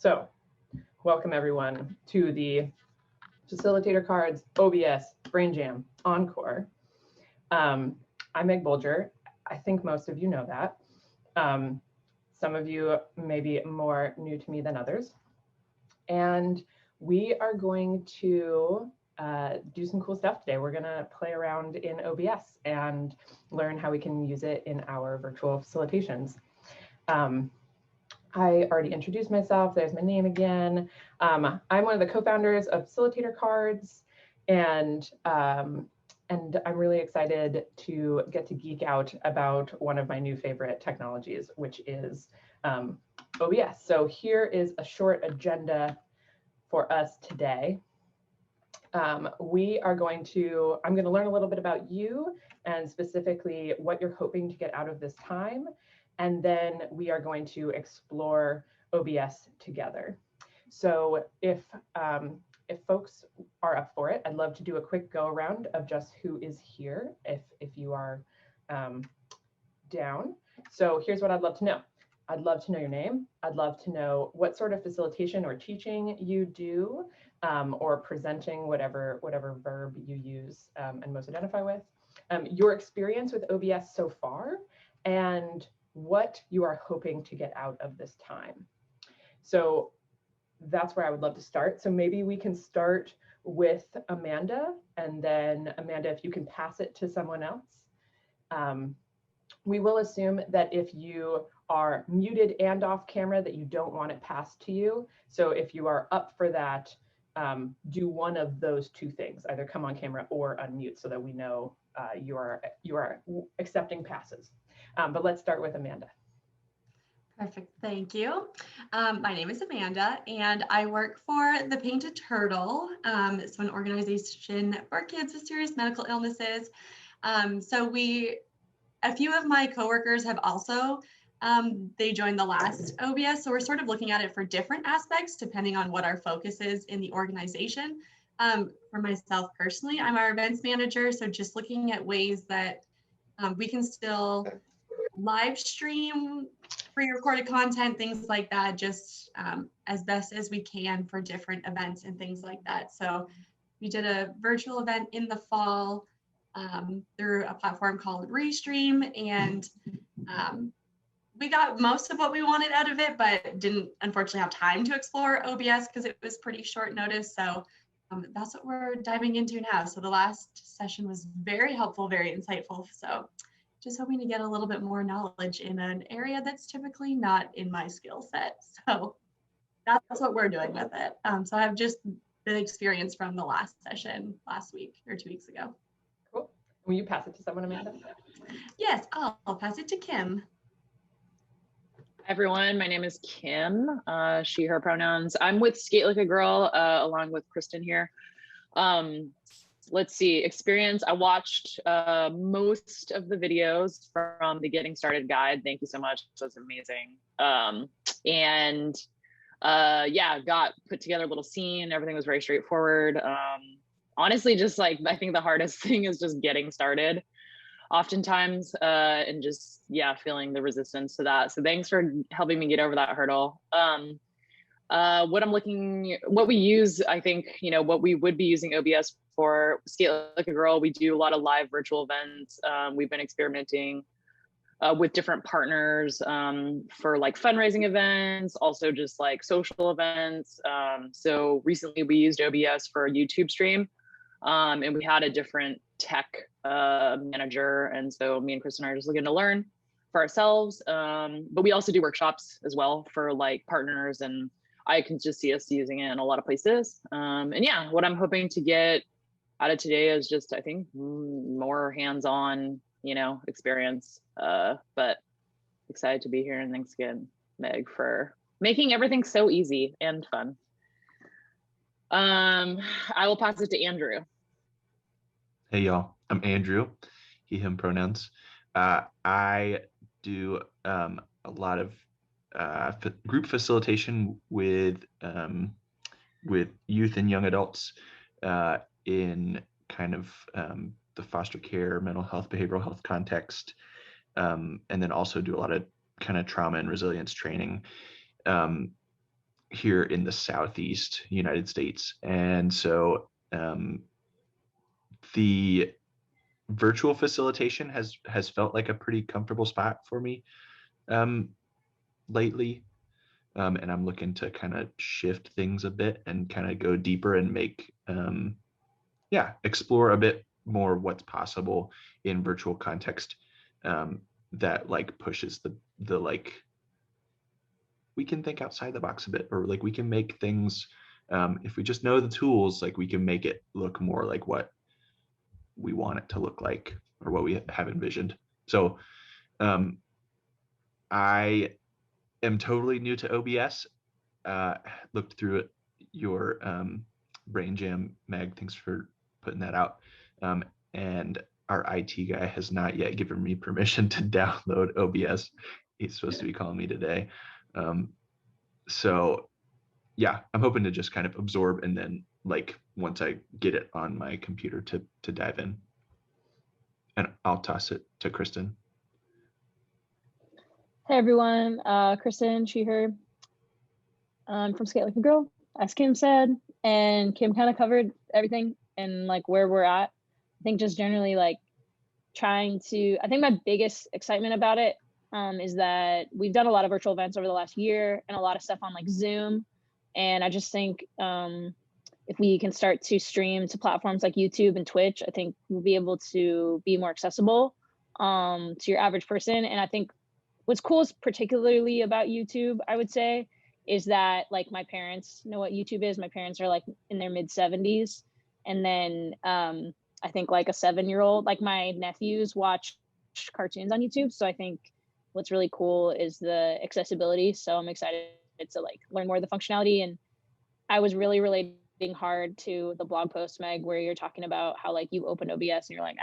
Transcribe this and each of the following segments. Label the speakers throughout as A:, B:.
A: So welcome everyone to the Facilitator Cards OBS Brain Jam Encore. I'm Meg Bolger. I think most of you know that. Some of you may be more new to me than others. And we are going to do some cool stuff today. We're going to play around in OBS and learn how we can use it in our virtual facilitations. I already introduced myself. There's my name again. I'm one of the co-founders of Facilitator Cards, and I'm really excited to get to geek out about one of my new favorite technologies, which is OBS. So here is a short agenda for us today. I'm going to learn a little bit about you and specifically what you're hoping to get out of this time. And then we are going to explore OBS together. So if folks are up for it, I'd love to do a quick go around of just who is here if you are down. So here's what I'd love to know. I'd love to know your name. I'd love to know what sort of facilitation or teaching you do, or presenting, whatever verb you use and most identify with, your experience with OBS so far, and what you are hoping to get out of this time. So that's where I would love to start. So maybe we can start with Amanda, and then Amanda, if you can pass it to someone else. We will assume that if you are muted and off camera that you don't want it passed to you. So if you are up for that, do one of those two things, either come on camera or unmute so that we know you are accepting passes. But let's start with Amanda.
B: Perfect, thank you. My name is Amanda, and I work for the Painted Turtle. It's an organization for kids with serious medical illnesses. A few of my coworkers have also, they joined the last OBS, so we're sort of looking at it for different aspects depending on what our focus is in the organization. For myself personally, I'm our events manager, so just looking at ways that we can still live stream pre-recorded content, things like that, just as best as we can for different events and things like that. So we did a virtual event in the fall through a platform called Restream, and we got most of what we wanted out of it, but didn't unfortunately have time to explore OBS because it was pretty short notice. So that's what we're diving into now. So the last session was very helpful, very insightful. So just hoping to get a little bit more knowledge in an area that's typically not in my skill set. So that's what we're doing with it. So I have just the experience from the last session last week or 2 weeks ago.
A: Cool. Will you pass it to someone, Amanda?
B: Yes, I'll pass it to Kim.
C: Hi everyone, my name is Kim, she, her pronouns. I'm with Skate Like a Girl, along with Kristen here. Let's see, experience. I watched most of the videos from the Getting Started guide. Thank you so much, that's amazing. Yeah, got put together a little scene. Everything was very straightforward. Honestly, just like, I think the hardest thing is just getting started oftentimes, and just, yeah, feeling the resistance to that. So thanks for helping me get over that hurdle. What we use, I think, what we would be using OBS for, Skate Like a Girl, we do a lot of live virtual events. We've been experimenting with different partners for like fundraising events, also just like social events. So recently we used OBS for a YouTube stream, and we had a different tech manager. And so me and Kristen are just looking to learn for ourselves. But we also do workshops as well for like partners, and I can just see us using it in a lot of places. And yeah, what I'm hoping to get out of today is just, I think, more hands-on, experience. But excited to be here, and thanks again, Meg, for making everything so easy and fun. I will pass it to Andrew.
D: Hey y'all, I'm Andrew, he, him pronouns. I do a lot of group facilitation with youth and young adults in kind of the foster care, mental health, behavioral health context, and then also do a lot of kind of trauma and resilience training. here in the Southeast United States. And so the virtual facilitation has felt like a pretty comfortable spot for me lately. And I'm looking to kind of shift things a bit and kind of go deeper and make, explore a bit more what's possible in virtual context that like pushes the like, we can think outside the box a bit, or like we can make things, if we just know the tools, like we can make it look more like what we want it to look like or what we have envisioned. So I am totally new to OBS. Looked through it, your Brain Jam, Meg, thanks for putting that out. And our IT guy has not yet given me permission to download OBS. He's supposed to be calling me today. So yeah, I'm hoping to just kind of absorb, and then like once I get it on my computer to dive in. And I'll toss it to Kristen.
E: Hey everyone, Kristen, she, her. I'm from Skate Like a Girl, as Kim said, and Kim kind of covered everything and like where we're at. I think just generally like I think my biggest excitement about it is that we've done a lot of virtual events over the last year and a lot of stuff on like Zoom. And I just think if we can start to stream to platforms like YouTube and Twitch, I think we'll be able to be more accessible to your average person. And I think what's cool is particularly about YouTube, I would say, is that like my parents know what YouTube is. My parents are like in their mid 70s. And then I think like a 7-year-old, like my nephews watch cartoons on YouTube. So I think what's really cool is the accessibility. So I'm excited to like learn more of the functionality. And I was really relating hard to the blog post, Meg, where you're talking about how like you open OBS and you're like,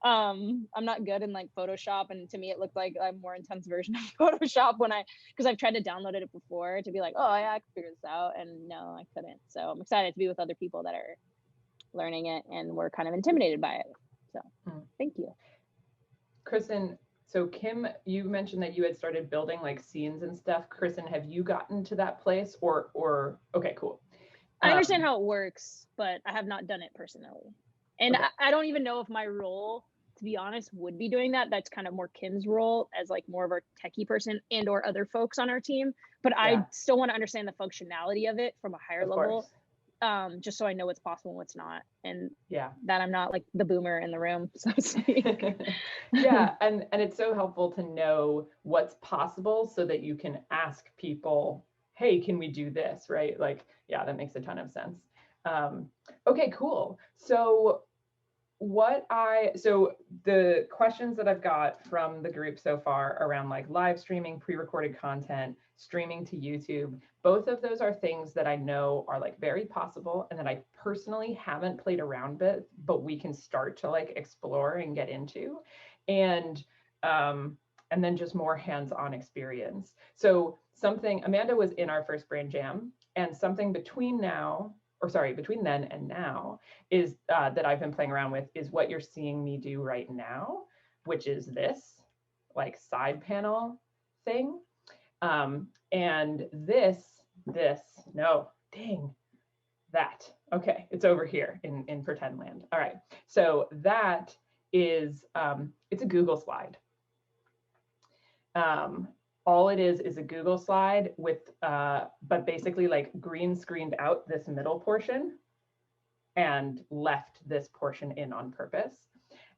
E: I'm not good in like Photoshop. And to me, it looked like a more intense version of Photoshop because I've tried to download it before to be like, oh yeah, I can figure this out. And no, I couldn't. So I'm excited to be with other people that are learning it and we're kind of intimidated by it. So thank you.
A: Kristen, so Kim, you mentioned that you had started building like scenes and stuff. Kristen, have you gotten to that place or okay, cool.
E: I understand how it works, but I have not done it personally. And
A: okay.
E: I don't even know if my role, to be honest, would be doing that. That's kind of more Kim's role as like more of our techie person and or other folks on our team. But yeah. I still want to understand the functionality of it from a higher level, just so I know what's possible and what's not. And that I'm not like the boomer in the room, so to speak.
A: Yeah, and it's so helpful to know what's possible so that you can ask people, hey, can we do this, right? Like, yeah, that makes a ton of sense. Okay, cool. So the questions that I've got from the group so far around like live streaming, pre-recorded content, streaming to YouTube, both of those are things that I know are like very possible and that I personally haven't played around with, but we can start to like explore and get into. And then just more hands-on experience. So something, Amanda was in our first Brain Jam, and something between then and now is that I've been playing around with is what you're seeing me do right now, which is this like side panel thing. And okay, it's over here in pretend land. All right, so that is, it's a Google slide. All it is a Google slide with, but basically like green screened out this middle portion and left this portion in on purpose.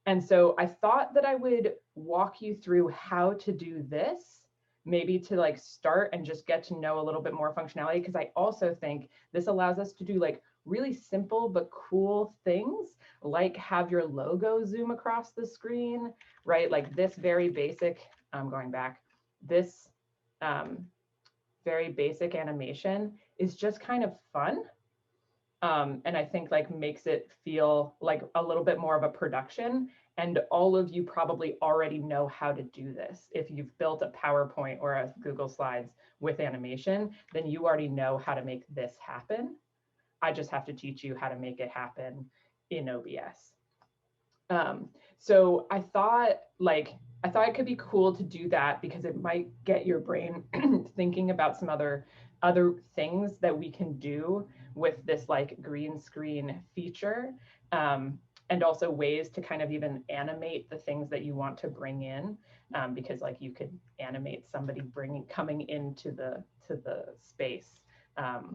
A: And so I thought that I would walk you through how to do this, maybe to like start and just get to know a little bit more functionality, because I also think this allows us to do like really simple but cool things, like have your logo zoom across the screen, right? Like this very basic, I'm going back, this very basic animation is just kind of fun. And I think like makes it feel like a little bit more of a production. And all of you probably already know how to do this. If you've built a PowerPoint or a Google Slides with animation, then you already know how to make this happen. I just have to teach you how to make it happen in OBS. So I thought like I thought it could be cool to do that because it might get your brain thinking about some other things that we can do with this like green screen feature, and also ways to kind of even animate the things that you want to bring in, because like you could animate somebody coming into the space,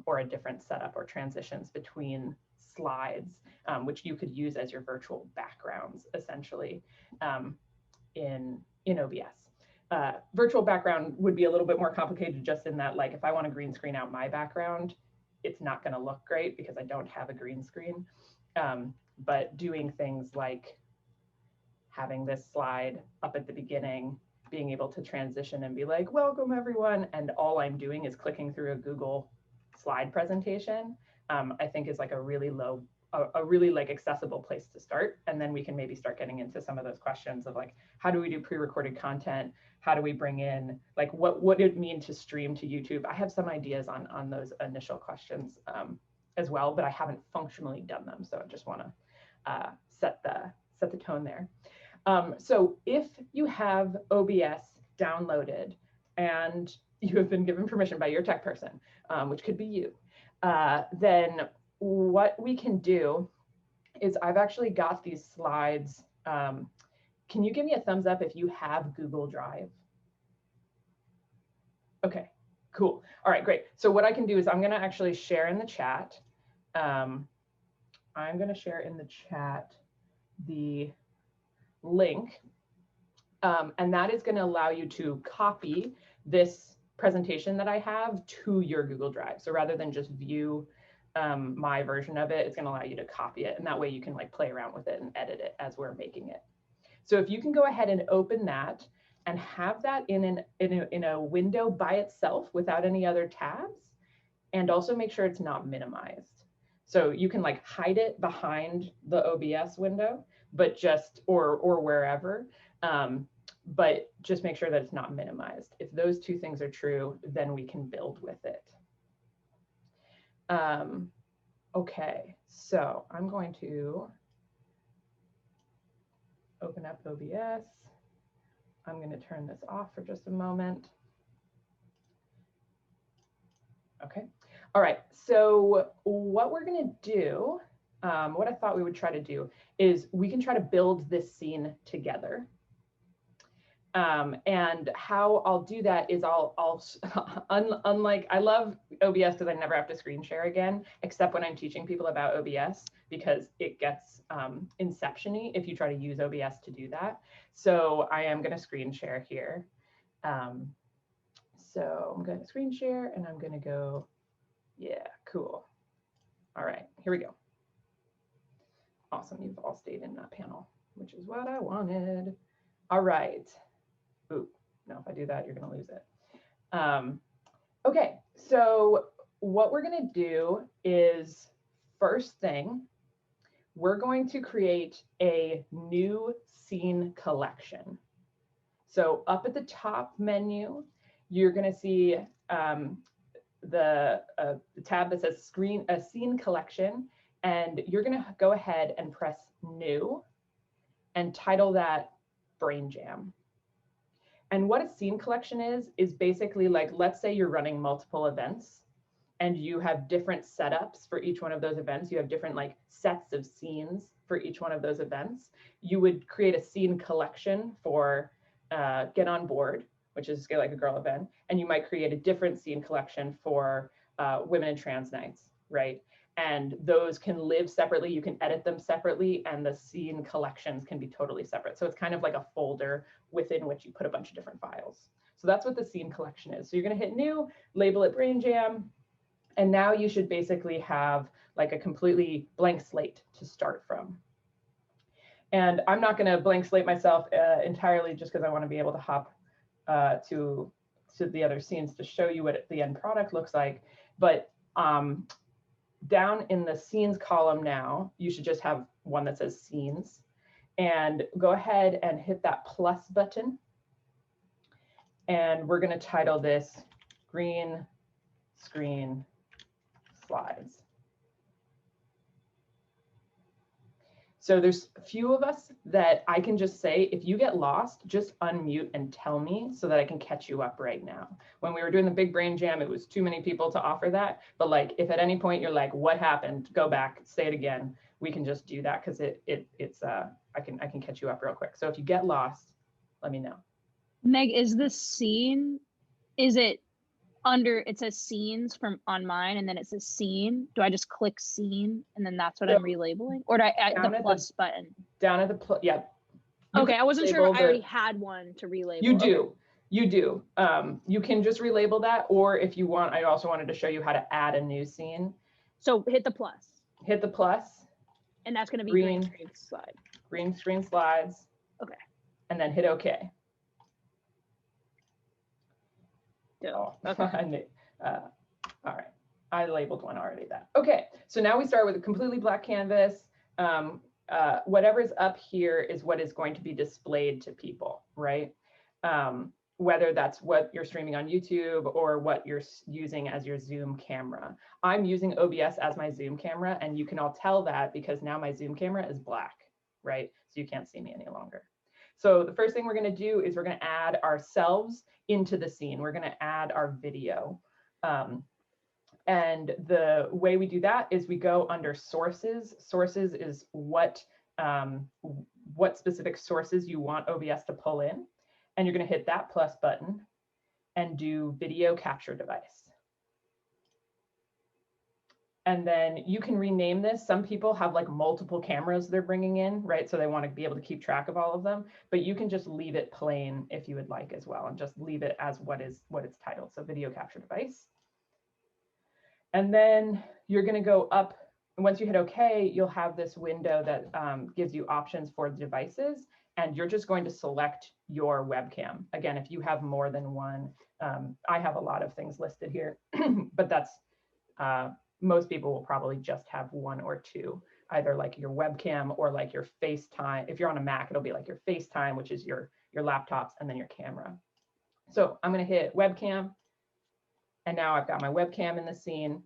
A: or a different setup or transitions between slides, which you could use as your virtual backgrounds essentially, in OBS. Virtual background would be a little bit more complicated, just in that, like, if I want to green screen out my background, it's not going to look great because I don't have a green screen. But doing things like having this slide up at the beginning, being able to transition and be like, welcome everyone, and all I'm doing is clicking through a Google slide presentation, I think is like a really like accessible place to start. And then we can maybe start getting into some of those questions of like, how do we do pre-recorded content? How do we bring in, like, what would it mean to stream to YouTube? I have some ideas on those initial questions as well, but I haven't functionally done them. So I just want to set the tone there. So if you have OBS downloaded and you have been given permission by your tech person, which could be you, then what we can do is, I've actually got these slides. Can you give me a thumbs up if you have Google Drive? Okay, cool. All right, great. So what I can do is I'm going to actually share in the chat. I'm going to share in the chat the link, and that is going to allow you to copy this presentation that I have to your Google Drive. So rather than just view my version of it, it's going to allow you to copy it, and that way you can like play around with it and edit it as we're making it. So if you can go ahead and open that and have that in a window by itself without any other tabs, and also make sure it's not minimized. So you can like hide it behind the OBS window, but just, or wherever, but just make sure that it's not minimized. If those two things are true, then we can build with it. Okay, so I'm going to open up OBS. I'm going to turn this off for just a moment. Okay. All right. So what we're going to do, what I thought we would try to do is we can try to build this scene together. And how I'll do that is unlike, I love OBS because I never have to screen share again, except when I'm teaching people about OBS, because it gets inception-y if you try to use OBS to do that. So I am going to screen share here. So I'm going to screen share and I'm going to go, yeah, cool. All right, here we go. Awesome, you've all stayed in that panel, which is what I wanted. All right. Ooh, no, if I do that, you're going to lose it. Okay, so what we're going to do is, first thing, we're going to create a new scene collection. So up at the top menu, you're going to see the tab that says scene collection, and you're going to go ahead and press new and title that Brain Jam. And what a scene collection is basically like, let's say you're running multiple events and you have different setups for each one of those events. You have different like sets of scenes for each one of those events. You would create a scene collection for Get On Board, which is Skate Like a Girl event. And you might create a different scene collection for Women and Trans Nights, right? And those can live separately. You can edit them separately, and the scene collections can be totally separate. So it's kind of like a folder within which you put a bunch of different files. So that's what the scene collection is. So you're going to hit new, label it Brain Jam, and now you should basically have like a completely blank slate to start from. And I'm not going to blank slate myself entirely, just because I want to be able to hop to the other scenes to show you what the end product looks like. But down in the scenes column now, you should just have one that says scenes, and go ahead and hit that plus button. And we're going to title this Green Screen Slides. So there's a few of us that I can just say, if you get lost, just unmute and tell me so that I can catch you up right now. When we were doing the big brain jam, it was too many people to offer that. But like, if at any point you're like, what happened? Go back, say it again. We can just do that because I can catch you up real quick. So if you get lost, let me know.
E: Meg, is the scene, is it under, it says scenes from on mine and then it says scene? Do I just click scene and then that's what I'm relabeling? Or do I the plus button?
A: Down at the, yeah.
E: Okay, I wasn't sure if I already had one to relabel.
A: You do, you do. You can just relabel that, or if you want, I also wanted to show you how to add a new scene.
E: So hit the plus.
A: Hit the plus.
E: And that's gonna be green screen slide.
A: Green screen slides.
E: Okay.
A: And then hit OK.
E: Oh, okay.
A: All right, I labeled one already that. Okay, so now we start with a completely black canvas. Whatever's up here is what is going to be displayed to people, right? Whether that's what you're streaming on YouTube or what you're using as your Zoom camera. I'm using OBS as my Zoom camera, and you can all tell that because now my Zoom camera is black, right? So you can't see me any longer. So the first thing we're going to do is we're going to add ourselves into the scene. We're going to add our video. And the way we do that is we go under sources. Sources is what specific sources you want OBS to pull in. And you're going to hit that plus button and do video capture device. And then you can rename this. Some people have like multiple cameras they're bringing in, right? So they want to be able to keep track of all of them, but you can just leave it plain if you would like as well, and just leave it as what it's titled. So video capture device. And then you're going to go up. And once you hit OK, you'll have this window that gives you options for devices, and you're just going to select your webcam. Again, if you have more than one, I have a lot of things listed here, but that's most people will probably just have one or two, either like your webcam or like your FaceTime. If you're on a Mac, it'll be like your FaceTime, which is your laptops, and then your camera. So I'm going to hit webcam. And now I've got my webcam in the scene.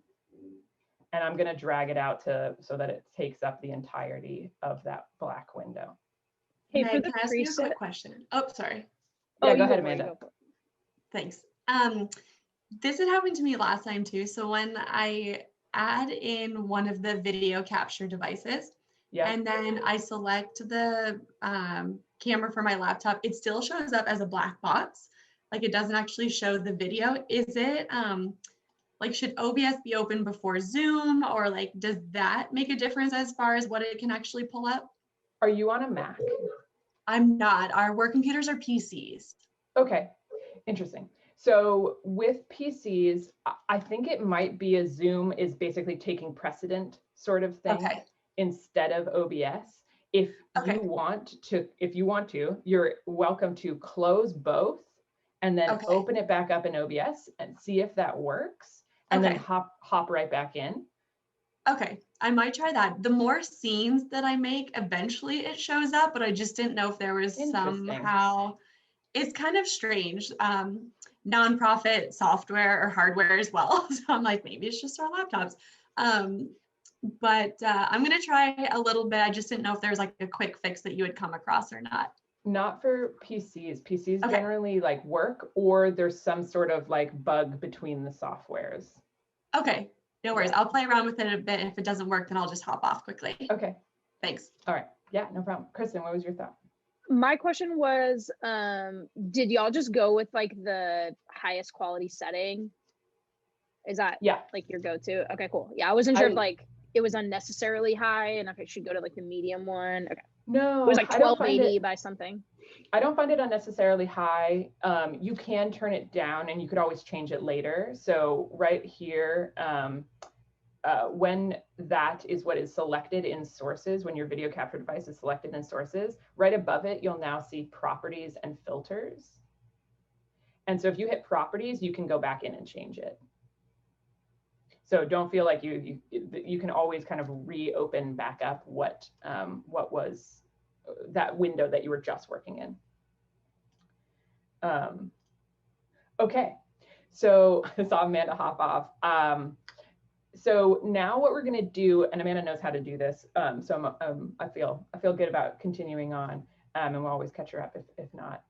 A: And I'm going to drag it out so that it takes up the entirety of that black window.
B: Hey, can I ask you a quick question? Oh, sorry.
A: Yeah, go ahead, Amanda.
B: Thanks. This had happened to me last time too. So when I add in one of the video capture devices, and then I select the camera for my laptop, it still shows up as a black box. Like it doesn't actually show the video. Is it like, should OBS be open before Zoom, or like, does that make a difference as far as what it can actually pull up?
A: Are you on a Mac?
B: I'm not. Our work computers are PCs.
A: Okay, interesting. So with PCs, I think it might be a Zoom is basically taking precedent sort of thing instead of OBS. If you want to, you're welcome to close both and then open it back up in OBS and see if that works, and then hop right back in.
B: Okay, I might try that. The more scenes that I make, eventually it shows up, but I just didn't know if there was somehow, it's kind of strange. Nonprofit software or hardware as well. So I'm like, maybe it's just our laptops. But I'm going to try a little bit. I just didn't know if there was like a quick fix that you would come across or not.
A: Not for PCs. PCs generally like work, or there's some sort of like bug between the softwares.
B: Okay, no worries. I'll play around with it a bit. If it doesn't work, then I'll just hop off quickly.
A: Okay.
B: Thanks.
A: All right. Yeah, no problem. Kristen, what was your thought?
E: My question was, did y'all just go with like the highest quality setting? Is that like your go-to? Okay, cool. Yeah, I wasn't sure if like it was unnecessarily high and if I should go to like the medium one. Okay.
A: No,
E: it was like 1280 by something.
A: I don't find it unnecessarily high. You can turn it down and you could always change it later. So right here, when that is what is selected in sources, when your video capture device is selected in sources, right above it, you'll now see properties and filters. And so if you hit properties, you can go back in and change it. So don't feel like you can always kind of reopen back up what was that window that you were just working in. Okay, so I saw Amanda hop off. So now what we're going to do, and Amanda knows how to do this, so I feel good about continuing on, and we'll always catch her up if not.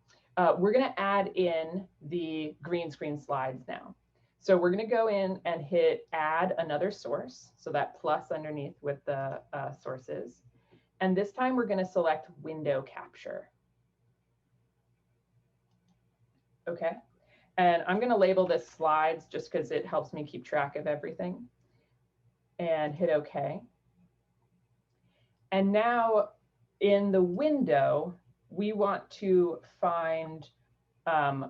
A: We're going to add in the green screen slides now. So we're going to go in and hit add another source, so that plus underneath with the sources. And this time we're going to select window capture. Okay. And I'm going to label this slides just because it helps me keep track of everything. And hit OK. And now in the window, we want to find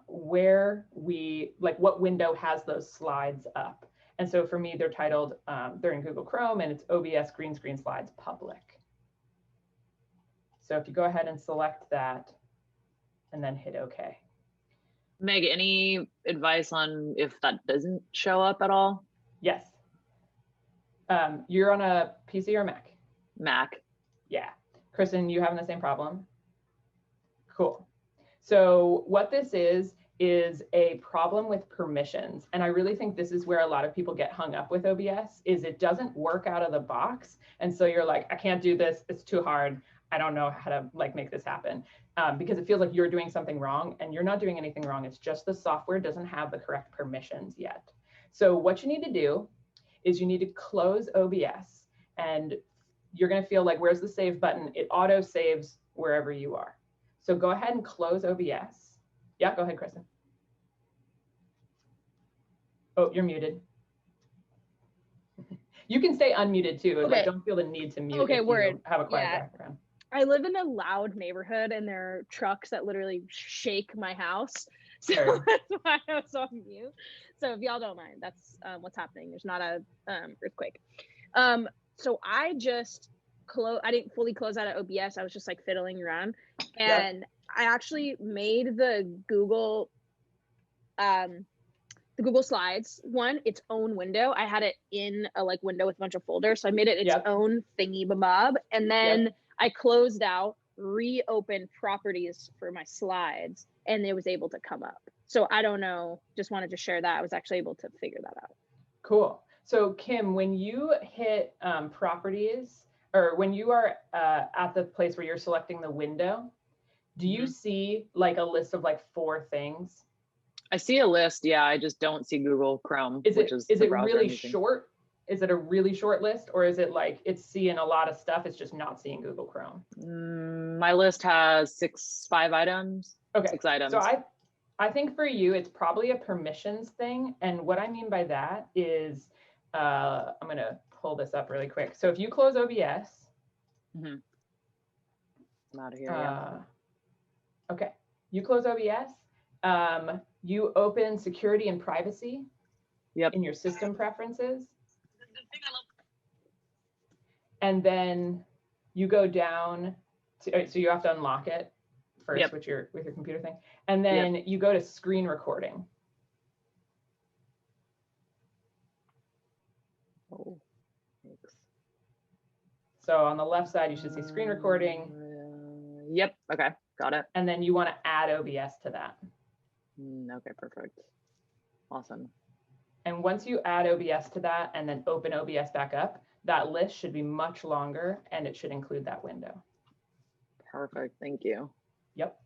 A: where what window has those slides up. And so for me, they're titled, they're in Google Chrome, and it's OBS Green Screen Slides Public. So if you go ahead and select that and then hit OK.
C: Meg, any advice on if that doesn't show up at all?
A: Yes. You're on a PC or Mac?
C: Mac.
A: Yeah. Kristen, you having the same problem? Cool. So what this is a problem with permissions. And I really think this is where a lot of people get hung up with OBS, is it doesn't work out of the box. And so you're like, I can't do this. It's too hard. I don't know how to make this happen, because it feels like you're doing something wrong, and you're not doing anything wrong. It's just the software doesn't have the correct permissions yet. So what you need to do is you need to close OBS, and you're going to feel like, where's the save button? It auto saves wherever you are. So go ahead and close OBS. Yeah, go ahead, Kristen. Oh, you're muted. You can stay unmuted too.
E: Okay.
A: Like, don't feel the need to mute
E: Okay,
A: if
E: word.
A: you have a quiet
E: Yeah.
A: background.
E: I live in a loud neighborhood, and there are trucks that literally shake my house. So
A: Sure.
E: that's why I was on mute. So if y'all don't mind, that's what's happening. There's not a earthquake. So I just I didn't fully close out of OBS. I was just like fiddling around, and I actually made the Google Slides one its own window. I had it in a window with a bunch of folders, so I made it its own thingy bob, and then I closed out, reopened properties for my slides, and it was able to come up. So I don't know, just wanted to share that. I was actually able to figure that out.
A: Cool. So Kim, when you hit properties, or when you are at the place where you're selecting the window, do you see a list of 4 things?
C: I see a list. Yeah, I just don't see Google Chrome.
A: Is it
C: the browser
A: really
C: I'm using.
A: short? Is it a really short list, or is it it's seeing a lot of stuff, it's just not seeing Google Chrome?
C: My list has 5 items.
A: Okay.
C: 6 items.
A: So I think for you, it's probably a permissions thing. And what I mean by that is, I'm going to pull this up really quick. So if you close OBS.
C: I'm out of here.
A: Okay. You close OBS. You open security and privacy in your system preferences. And then you go down to, so you have to unlock it first with your computer thing. And then you go to screen recording.
C: Oh, thanks.
A: So on the left side, you should see screen recording.
C: Yep. Okay. Got it.
A: And then you want to add OBS to that.
C: Okay, perfect. Awesome.
A: And once you add OBS to that and then open OBS back up, that list should be much longer, and it should include that window.
C: Perfect. Thank you.
A: Yep.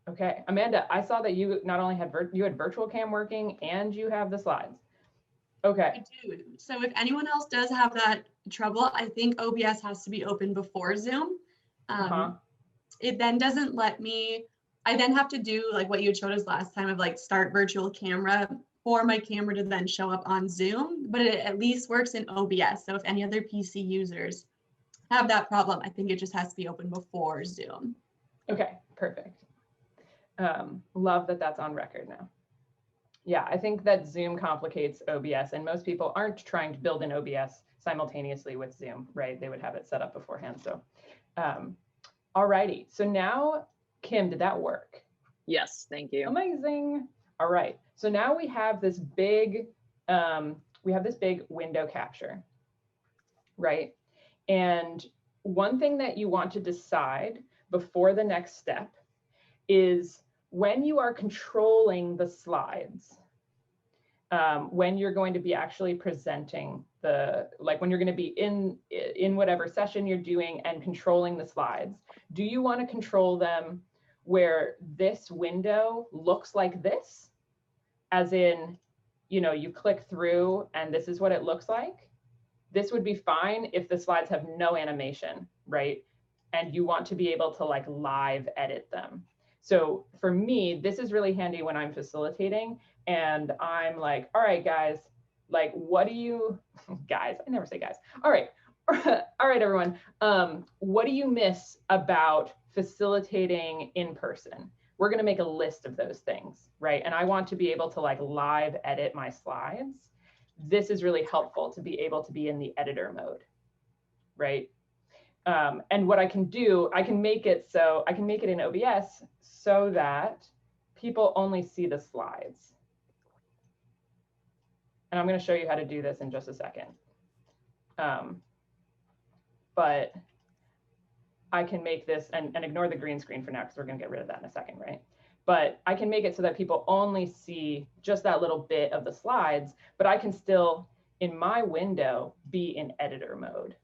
A: Okay, Amanda, I saw that you not only had you had virtual cam working, and you have the slides. Okay.
B: I do. So if anyone else does have that trouble, I think OBS has to be open before Zoom. It then doesn't let me, I then have to do what you showed us last time of start virtual camera for my camera to then show up on Zoom, but it at least works in OBS. So if any other PC users have that problem, I think it just has to be open before Zoom.
A: Okay, perfect. Love that that's on record now. Yeah, I think that Zoom complicates OBS, and most people aren't trying to build in OBS simultaneously with Zoom, right? They would have it set up beforehand. So, all righty. So now, Kim, did that work?
C: Yes, thank you.
A: Amazing. All right. So now we have this big, window capture, right? And one thing that you want to decide before the next step is when you are controlling the slides, when you're going to be actually presenting like when you're going to be in whatever session you're doing and controlling the slides, do you want to control them where this window looks like this, as in, you know, you click through and this is what it looks like? This would be fine if the slides have no animation, right? And you want to be able to like live edit them. So for me, this is really handy when I'm facilitating and I'm like, all right, guys, like, what do you, guys, I never say guys. All right, all right, everyone. What do you miss about facilitating in person? We're gonna make a list of those things, right? And I want to be able to like live edit my slides. This is really helpful to be able to be in the editor mode, right? And what I can do, I can make it so, I can make it in OBS so that people only see the slides. And I'm going to show you how to do this in just a second. But I can make this, and ignore the green screen for now, because we're going to get rid of that in a second, right? But I can make it so that people only see just that little bit of the slides, but I can still, in my window, be in editor mode,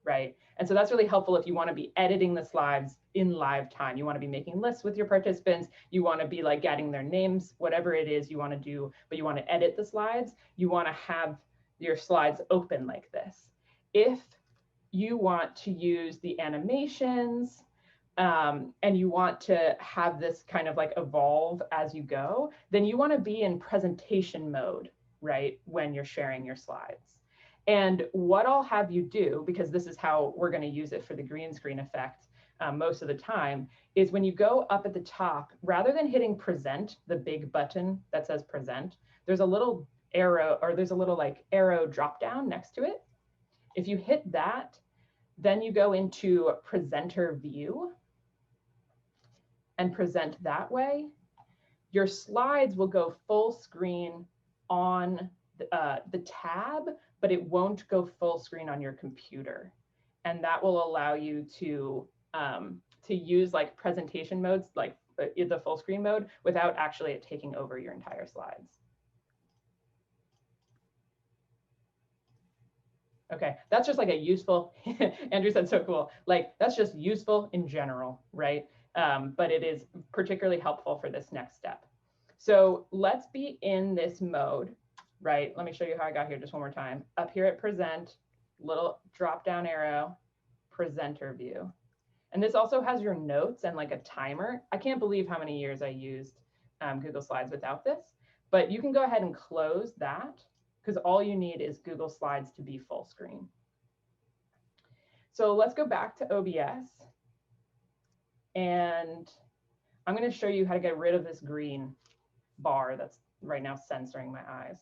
A: right? And so that's really helpful if you want to be editing the slides in live time. You want to be making lists with your participants. You want to be like getting their names, whatever it is you want to do, but you want to edit the slides. You want to have your slides open like this. If you want to use the animations and you want to have this kind of like evolve as you go, then you want to be in presentation mode, right? When you're sharing your slides. And what I'll have you do, because this is how we're going to use it for the green screen effect most of the time, is when you go up at the top, rather than hitting present, the big button that says present, there's a little arrow, or there's a little like arrow drop down next to it. If you hit that, then you go into presenter view and present that way. Your slides will go full screen on the tab, but it won't go full screen on your computer. And that will allow you to use like presentation modes, like the full screen mode, without actually it taking over your entire slides. Okay, that's just like a useful, Andrew said so cool, like that's just useful in general, right? But it is particularly helpful for this next step. So let's be in this mode, right? Let me show you how I got here just one more time. Up here at present, little drop down arrow, presenter view. And this also has your notes and like a timer. I can't believe how many years I used Google Slides without this, but you can go ahead and close that because all you need is Google Slides to be full screen. So let's go back to OBS. And I'm going to show you how to get rid of this green bar that's right now censoring my eyes.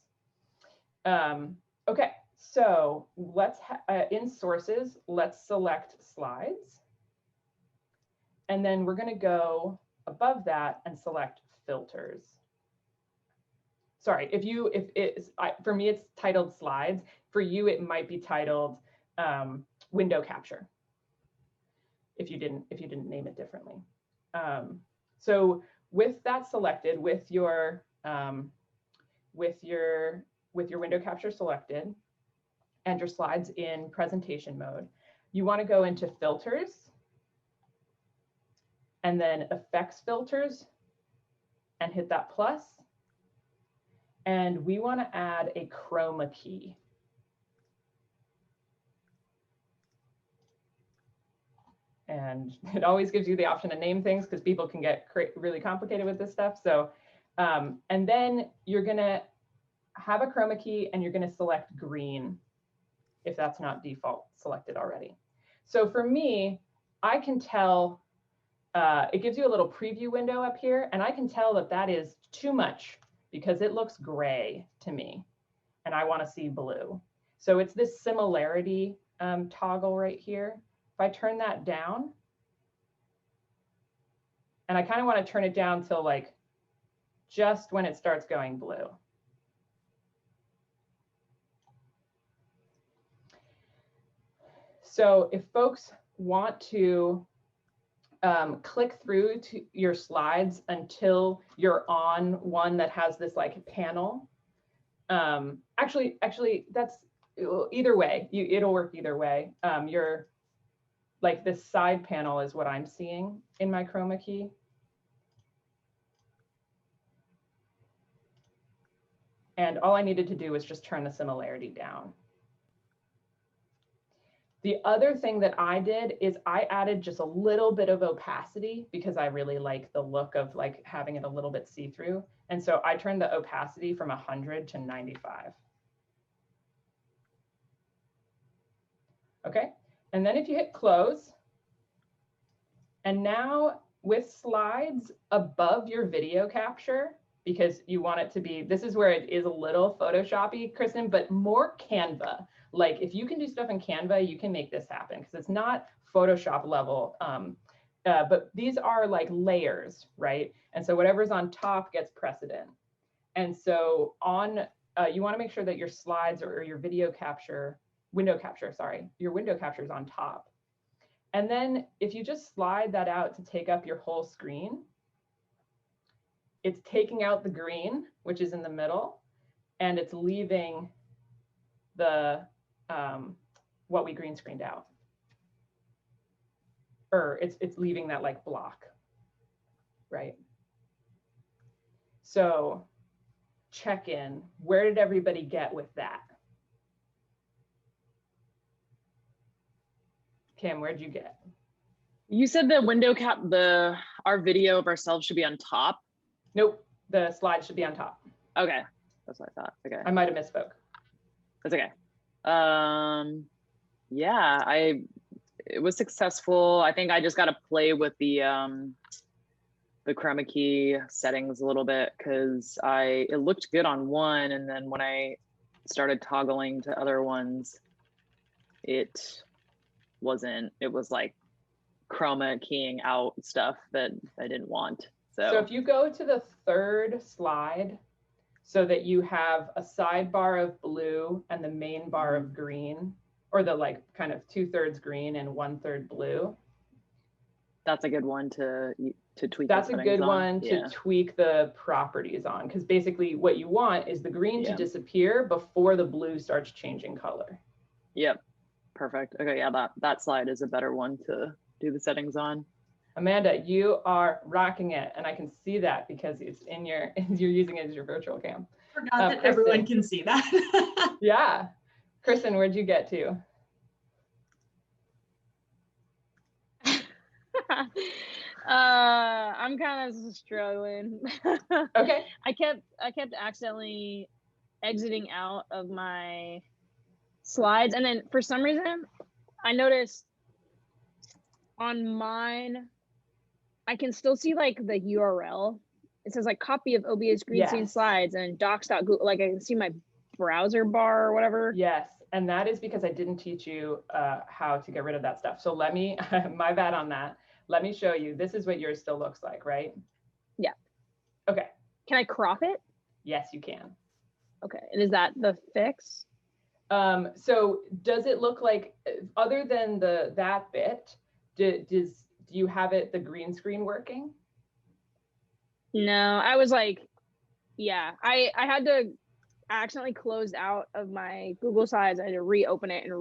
A: Okay, so let's, in sources, let's select slides. And then we're going to go above that and select filters. Sorry, for me, it's titled slides. For you, it might be titled window capture. If you didn't name it differently. So with that selected, with your window capture selected and your slides in presentation mode, you want to go into filters and then effects filters and hit that plus. And we want to add a chroma key. And it always gives you the option to name things because people can get really complicated with this stuff. So, and then you're going to have a chroma key and you're going to select green if that's not default selected already. So for me, I can tell, it gives you a little preview window up here, and I can tell that that is too much because it looks gray to me and I want to see blue. So it's this similarity toggle right here. If I turn that down, and I kind of want to turn it down till like just when it starts going blue. So if folks want to click through to your slides until you're on one that has this like panel, Actually, that's either way. It'll work either way. Your like this side panel is what I'm seeing in my chroma key. And all I needed to do was just turn the similarity down. The other thing that I did is I added just a little bit of opacity because I really like the look of like having it a little bit see-through. And so I turned the opacity from 100 to 95. Okay, and then if you hit close, and now with slides above your video capture, because you want it to be, this is where it is a little Photoshoppy, Kristen, but more Canva. Like if you can do stuff in Canva, you can make this happen because it's not Photoshop level, but these are like layers, right? And so whatever's on top gets precedent. And so on, you want to make sure that your slides or your window capture, your window capture is on top. And then if you just slide that out to take up your whole screen, it's taking out the green, which is in the middle, and it's leaving the what we green screened out. Or it's leaving that like block, right? So check in, where did everybody get with that? Kim, where'd you get?
C: You said the window cap, our video of ourselves should be on top.
A: Nope, the slide should be on top.
C: Okay, that's what I thought. Okay,
A: I might have misspoke.
C: that's okay. Yeah, it was successful. I think I just got to play with the chroma key settings a little bit because it looked good on one, and then when I started toggling to other ones, it wasn't. It was like chroma keying out stuff that I didn't want.
A: So if you go to the third slide, so that you have a sidebar of blue and the main bar of green, or the like kind of 2/3 green and 1/3 blue.
C: That's a good one to tweak.
A: That's a good one to tweak the properties on, because basically what you want is the green to disappear before the blue starts changing color.
C: Yep, perfect. Okay, yeah, that slide is a better one to do the settings on.
A: Amanda, you are rocking it, and I can see that because it's in you're using it as your virtual cam.
B: Forgot that Kristen, everyone can see that.
A: Yeah. Kristen, where'd you get to?
E: I'm kind of struggling.
A: Okay.
E: I kept accidentally exiting out of my slides, and then for some reason I noticed on mine I can still see like the URL. It says like copy of OBS green screen slides and docs.google. Like I can see my browser bar or whatever.
A: Yes, and that is because I didn't teach you how to get rid of that stuff. So let me, my bad on that. Let me show you. This is what yours still looks like, right?
E: Yeah.
A: Okay.
E: Can I crop it?
A: Yes, you can.
E: Okay, and is that the fix?
A: So does it look like, other than that bit, do you have the green screen working?
E: No, I was like, yeah, I had to accidentally close out of my Google Slides. I had to reopen it and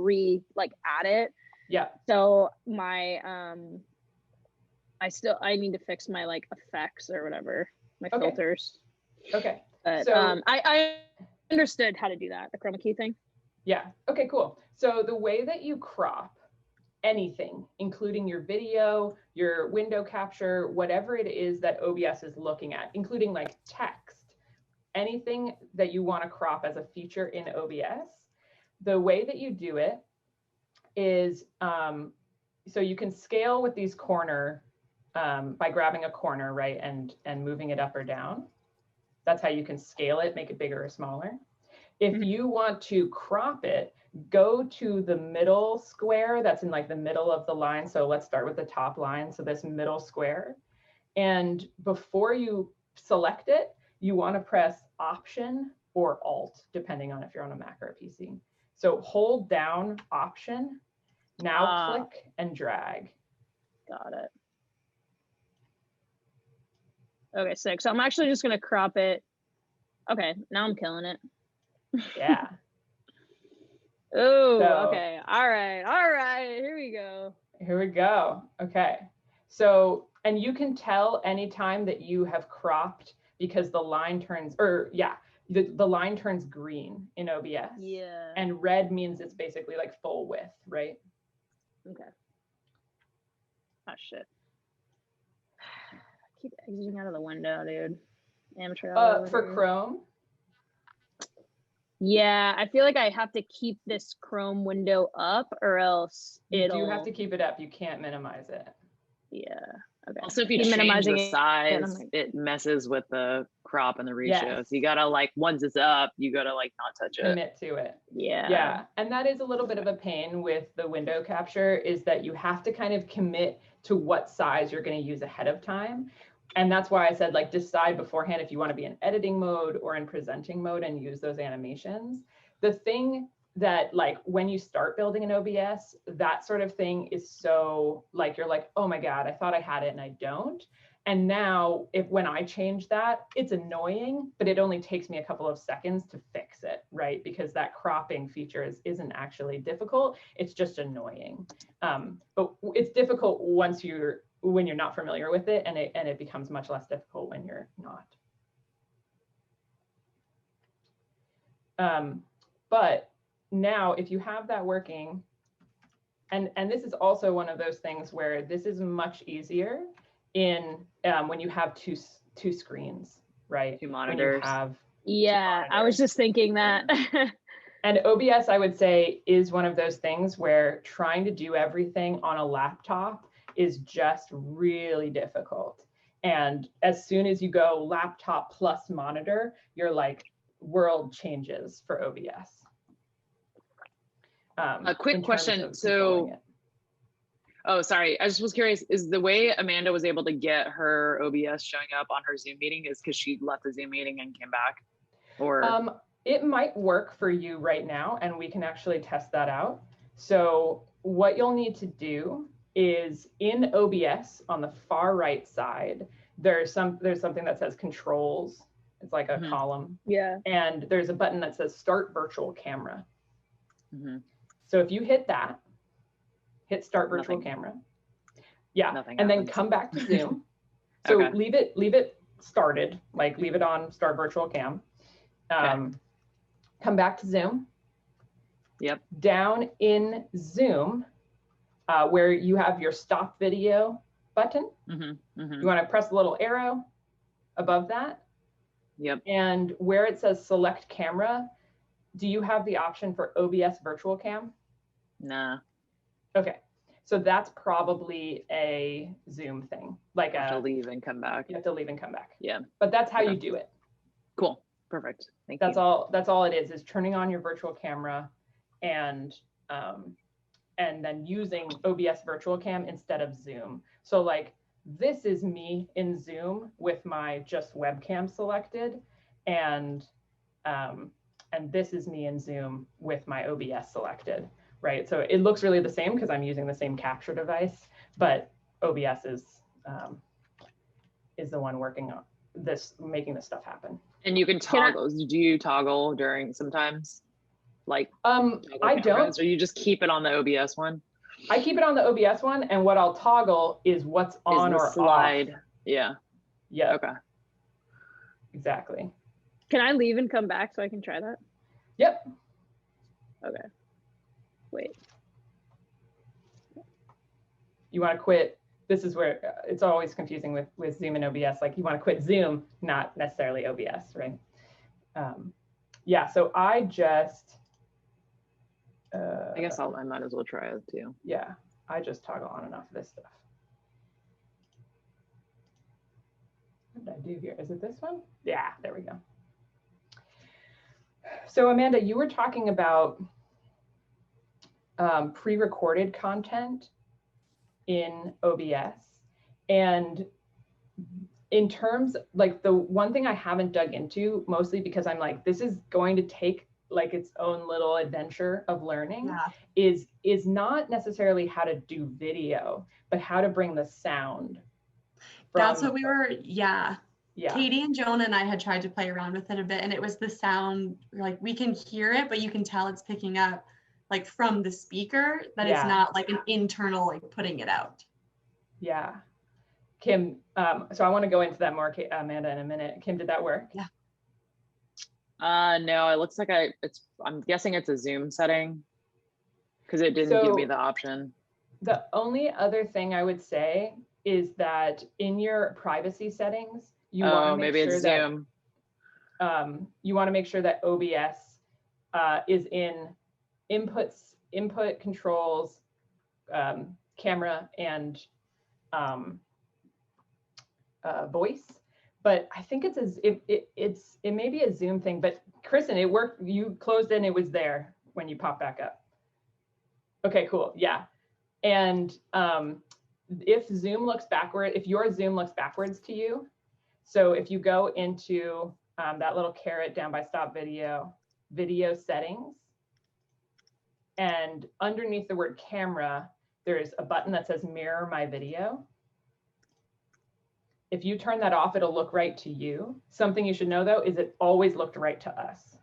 E: add it.
A: Yeah.
E: So my I need to fix my like effects or whatever, my filters.
A: Okay.
E: But so I understood how to do that, the chroma key thing.
A: Yeah. Okay, cool. So the way that you crop anything, including your video, your window capture, whatever it is that OBS is looking at, including like text, anything that you want to crop as a feature in OBS, the way that you do it is, so you can scale with these corner, by grabbing a corner, right, and moving it up or down. That's how you can scale it, make it bigger or smaller. If you want to crop it, go to the middle square that's in like the middle of the line. So let's start with the top line. So this middle square. And before you select it, you want to press Option or Alt, depending on if you're on a Mac or a PC. So hold down Option, now click and drag.
E: Got it. Okay, sick. So I'm actually just going to crop it. Okay, now I'm killing it.
A: Yeah.
E: Oh,
A: So-
E: okay. All right. Here we go.
A: Here we go. Okay. So, and you can tell anytime that you have cropped because the line turns, the line turns green in OBS.
E: Yeah.
A: And red means it's basically like full width, right?
E: Okay. Oh shit. Keep exiting out of the window, dude. Amateur hour over
A: For
E: here.
A: Chrome,
E: Yeah, I feel like I have to keep this Chrome window up or else
A: you
E: it'll
A: do have to keep it up. You can't minimize it.
E: Yeah. Okay.
C: Also, if you
E: Keep
C: change
E: minimizing
C: the
E: it,
C: size,
E: and I'm like-
C: it messes with the crop and the ratio.
A: Yes.
C: So you gotta like, once it's up, you gotta like not touch it.
A: Commit to it.
E: Yeah.
A: Yeah, and that is a little bit of a pain with the window capture, is that you have to kind of commit to what size you're going to use ahead of time. And that's why I said, like, decide beforehand if you want to be in editing mode or in presenting mode and use those animations. The thing that, like, when you start building an OBS, that sort of thing is so, like, you're like, oh my God, I thought I had it and I don't. And now when I change that, it's annoying, but it only takes me a couple of seconds to fix it, right? Because that cropping feature isn't actually difficult. It's just annoying. But it's difficult when you're not familiar with it, and it becomes much less difficult when you're not. But now if you have that working, and this is also one of those things where this is much easier in when you have two screens, right?
C: Two
A: When you
C: monitors.
A: have
E: Yeah, I was
A: monitors.
E: just thinking that.
A: And OBS, I would say, is one of those things where trying to do everything on a laptop is just really difficult. And as soon as you go laptop plus monitor, you're like, world changes for OBS.
C: A quick
A: in terms
C: question.
A: of
C: So,
A: controlling it.
C: oh, sorry. I just was curious, is the way Amanda was able to get her OBS showing up on her Zoom meeting is because she left the Zoom meeting and came back? Or
A: it might work for you right now, and we can actually test that out. So what you'll need to do is in OBS on the far right side, there's something that says controls. It's like a column.
E: Yeah.
A: And there's a button that says start virtual camera.
C: Mhm.
A: So if you hit that, hit start virtual
C: Nothing.
A: camera. Yeah.
C: Nothing
A: And then
C: happens.
A: come back to Zoom. So
C: Okay.
A: leave it started, like leave it on start virtual cam. Come back to Zoom.
C: Yep.
A: Down in Zoom, where you have your stop video button, you want to press the little arrow above that.
C: Yep.
A: And where it says select camera, do you have the option for OBS virtual cam?
C: Nah.
A: Okay. So that's probably a Zoom thing. Like
C: I have to leave and come back.
A: you have to leave and come back.
C: Yeah.
A: But that's how
C: Okay.
A: you do it.
C: Cool. Perfect. Thank
A: That's
C: you.
A: all it is turning on your virtual camera and then using OBS virtual cam instead of Zoom. So like this is me in Zoom with my just webcam selected, and this is me in Zoom with my OBS selected, right? So it looks really the same because I'm using the same capture device, but OBS is the one working on this, making this stuff happen.
C: And you can toggle. Do you toggle during sometimes? Like
A: I don't.
C: Or you just keep it on the OBS one?
A: I keep it on the OBS one, and what I'll toggle is what's on or
C: slide.
A: off.
C: Yeah.
A: Yeah.
C: Okay.
A: Exactly.
E: Can I leave and come back so I can try that?
A: Yep.
E: Okay. Wait.
A: You want to quit. This is where it's always confusing with Zoom and OBS. Like you want to quit Zoom, not necessarily OBS, right? Yeah. So I just.
C: I guess I might as well try it too.
A: Yeah, I just toggle on and off this stuff. What did I do here? Is it this one? Yeah, there we go. So Amanda, you were talking about pre-recorded content in OBS. And in terms, like the one thing I haven't dug into, mostly because I'm like, this is going to take like its own little adventure of learning, is not necessarily how to do video, but how to bring the sound.
B: That's what we were,
A: Yeah.
B: Katie and Jonah and I had tried to play around with it a bit, and it was the sound, like we can hear it, but you can tell it's picking up like from the speaker, that it's
A: Yeah.
B: not like an internal, like putting it out.
A: Yeah. Kim, so I want to go into that more, Amanda, in a minute. Kim, did that work?
B: Yeah.
C: No, it looks like I'm guessing it's a Zoom setting because it didn't give me the option.
A: The only other thing I would say is that in your privacy settings, you want to make sure that
C: Zoom.
A: You want to make sure that OBS is in input controls, camera, and voice. But I think it may be a Zoom thing. But Kristen, it worked. You closed it and it was there when you pop back up. Okay, cool. Yeah. And if Zoom looks backward, if your Zoom looks backwards to you, so if you go into that little caret down by stop video settings, and underneath the word camera, there's a button that says mirror my video. If you turn that off, it'll look right to you. Something you should know though is it always looked right to us.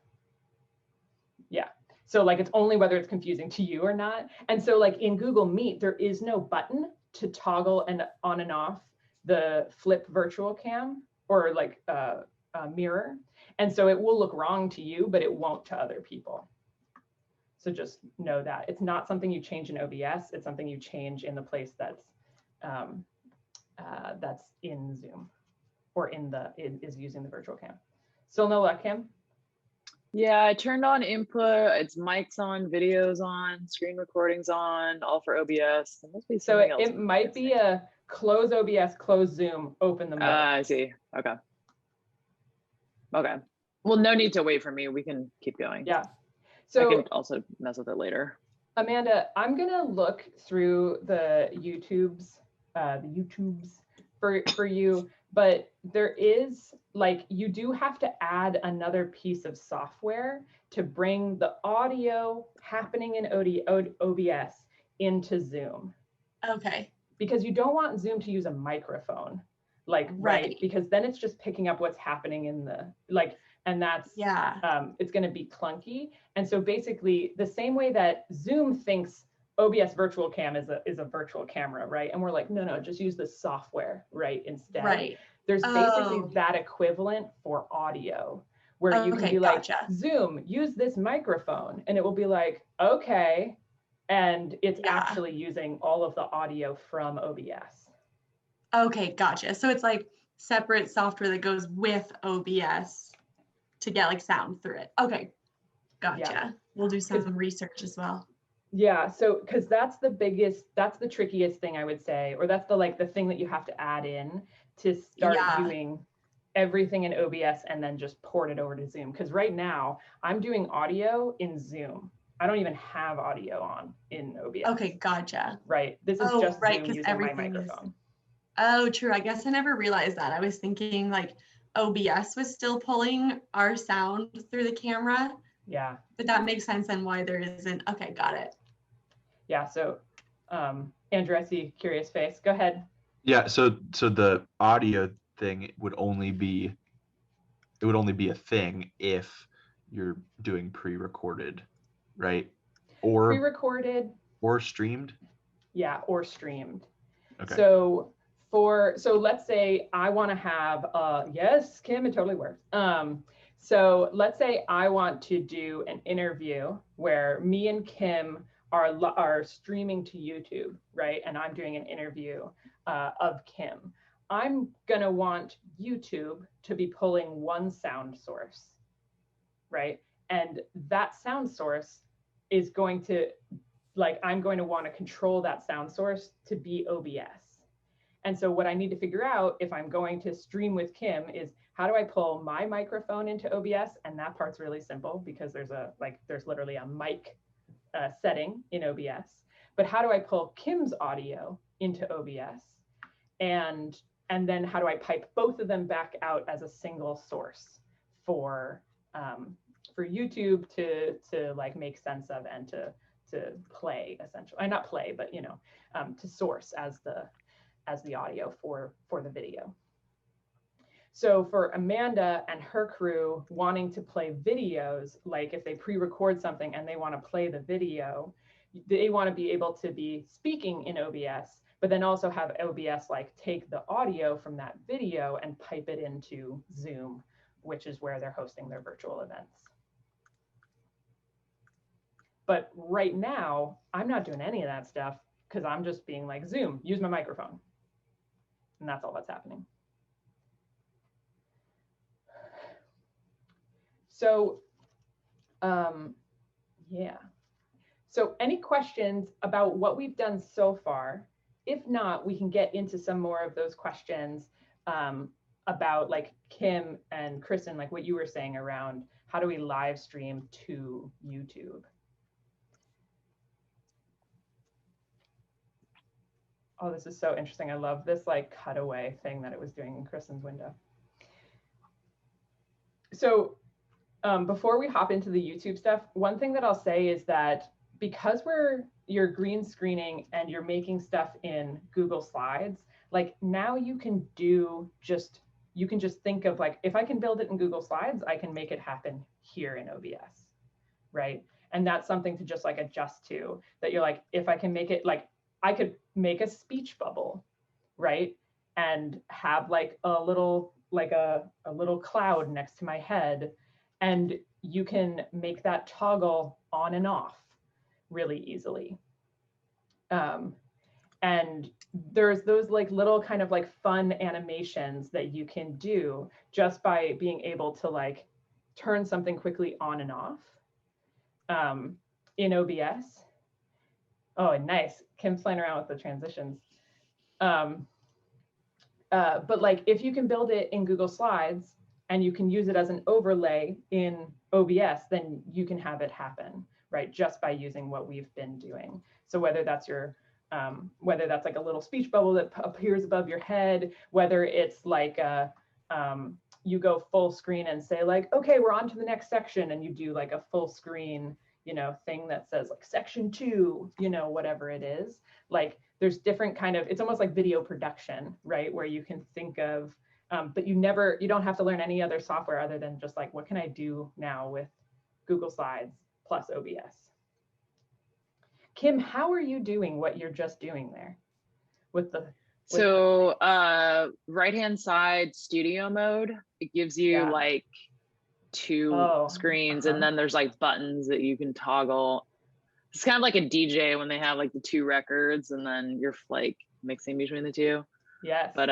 A: Yeah. So like it's only whether it's confusing to you or not. And so like in Google Meet, there is no button to toggle and on and off the flip virtual cam or like mirror. And so it will look wrong to you, but it won't to other people. So just know that it's not something you change in OBS. It's something you change in the place that's in Zoom or is using the virtual cam. Still no luck, Kim?
C: Yeah, I turned on input. It's mics on, videos on, screen recordings on, all for OBS. There must be
A: So
C: something else.
A: it might be a close OBS, close Zoom, open the mode.
C: I see. Okay. Okay. Well, no need to wait for me. We can keep going.
A: Yeah. So
C: I can also mess with it later.
A: Amanda, I'm gonna look through the YouTubes for you, but there is like, you do have to add another piece of software to bring the audio happening in OBS into Zoom.
B: Okay.
A: Because you don't want Zoom to use a microphone, like, right? Because then it's just picking up what's happening in the, like, and that's, it's gonna be clunky. And so basically the same way that Zoom thinks OBS virtual cam is a virtual camera, right? And we're like, no, just use the software, right? Instead,
B: right.
A: There's basically that equivalent for audio, where you can be like, Zoom, use this microphone, and it will be like, okay, and it's actually using all of the audio from OBS.
B: Okay, gotcha. So it's like separate software that goes with OBS to get like sound through it. Okay, gotcha. Yeah. We'll do some research as well.
A: Yeah, so because that's the trickiest thing I would say, or that's the thing that you have to add in to start doing everything in OBS and then just port it over to Zoom. Because right now I'm doing audio in Zoom. I don't even have audio on in OBS.
B: Okay, gotcha.
A: Right, this is just Zoom using my microphone.
B: Oh, true. I guess I never realized that. I was thinking like OBS was still pulling our sound through the camera.
A: Yeah.
B: But that makes sense then why there isn't. Okay, got it.
A: Yeah, so Andrew, I see curious face. Go ahead.
D: Yeah, so the audio thing would only be a thing if you're doing pre-recorded, right? Or
A: pre-recorded
D: or streamed?
A: Yeah, or streamed.
D: Okay.
A: So let's say I want to have yes, Kim, it totally works. So let's say I want to do an interview where me and Kim are streaming to YouTube, right? And I'm doing an interview of Kim. I'm gonna want YouTube to be pulling one sound source, right? And that sound source is going to, I'm going to want to control that sound source to be OBS. And so what I need to figure out if I'm going to stream with Kim is, how do I pull my microphone into OBS? And that part's really simple because there's literally a mic setting in OBS. But how do I pull Kim's audio into OBS? And then how do I pipe both of them back out as a single source for YouTube to make sense of and to play essentially, not play, but to source as the audio for the video. So for Amanda and her crew wanting to play videos, like if they pre-record something and they want to play the video, they want to be able to be speaking in OBS, but then also have OBS like take the audio from that video and pipe it into Zoom, which is where they're hosting their virtual events. But right now, I'm not doing any of that stuff because I'm just being like, Zoom, use my microphone. And that's all that's happening. So, yeah. So any questions about what we've done so far? If not, we can get into some more of those questions about like Kim and Kristen, like what you were saying around how do we live stream to YouTube? Oh, this is so interesting. I love this like cutaway thing that it was doing in Kristen's window. So before we hop into the YouTube stuff, one thing that I'll say is that because you're green screening and you're making stuff in Google Slides, like now you can just think of like, if I can build it in Google Slides, I can make it happen here in OBS, right? And that's something to just like adjust to, that you're like, if I can make it like, I could make a speech bubble, right? And have like a little cloud next to my head, and you can make that toggle on and off really easily. And there's those like little kind of like fun animations that you can do just by being able to like turn something quickly on and off in OBS. Oh, nice. Kim's playing around with the transitions. But like if you can build it in Google Slides and you can use it as an overlay in OBS, then you can have it happen, right? Just by using what we've been doing. So whether that's whether that's like a little speech bubble that appears above your head, whether it's like you go full screen and say like, okay, we're on to the next section, and you do like a full screen, thing that says like section 2, whatever it is. Like there's different kind of, it's almost like video production, right? Where you can think of, but you don't have to learn any other software other than just like, what can I do now with Google Slides plus OBS? Kim, how are you doing what you're just doing there with the?
C: So right-hand side studio mode, it gives you like two screens, and then there's like buttons that you can toggle. It's kind of like a DJ when they have like the 2 records and then you're like mixing between the 2.
A: Yes.
C: But